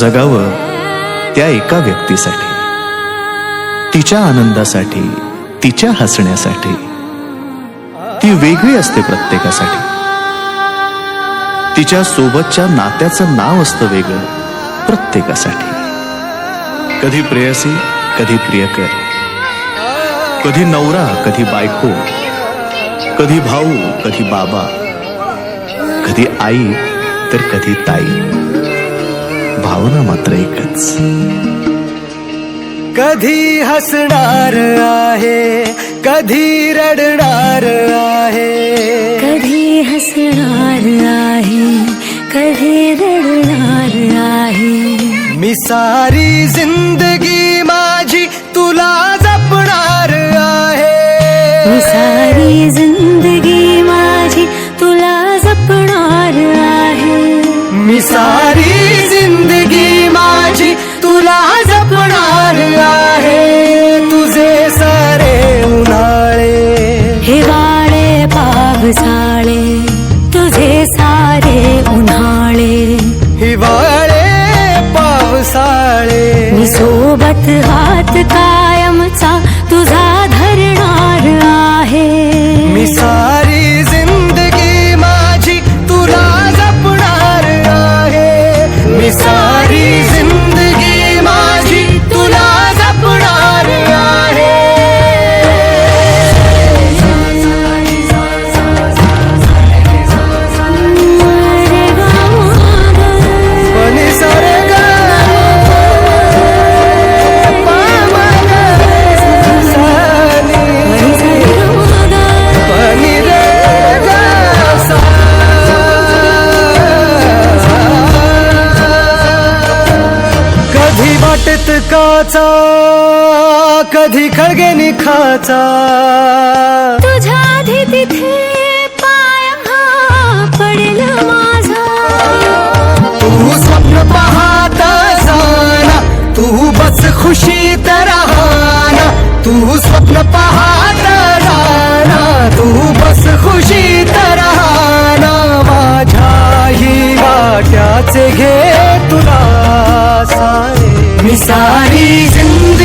जगावं त्या एका व्यक्तीसाठी, तिच्या आनंदासाठी, तिच्या हसण्यासाठी. ती वेगळी असते प्रत्येकासाठी. तिच्या सोबतच्या नात्याचं नाव असतं वेगळं प्रत्येकासाठी. कधी प्रेयसी, कधी प्रियकर, कधी नवरा, कधी बायको, कधी भाऊ, कधी बाबा, कधी आई तर कधी ताई. भावना मात्र एकच. कधी हसणार आहे, कधी रडणार आहे, कधी हसणार आहे, कधी रडणार आहे. मी सारी जिंदगी माझी तुला जपणार आहे. मी सारी जिंदगी माझी तुला जपणार आहे. मी सारी जिंदगी माझी तुला जपणार आहे. तुझे सारे उन्हाळे, हिवाळे, पावसाळे, तुझे सारे उन्हाळे, हिवाळे, पावसाळे. मी सोबत हात कायमचा तुझा धरणार आहे. मी सारी जिंदगी माझी तुला जपणार आहे. मी सारी जिंदगी माझी तुला जपणार आहे. पनी सारे गा पनी रे गा सा. कधी वाटेत काचा, कधी खळगे निखाचा. तुझ्या आधी तिथे पाय हा पडेल माझा. तू स्वप्न पाहत जाना, तू बस खुशीत राहना. तू स्वप्न पाहत जाना, तू बस खुशीत राहना. माझ्याही वाट्याचे घे तुला सारे. मी सारी जिंदगी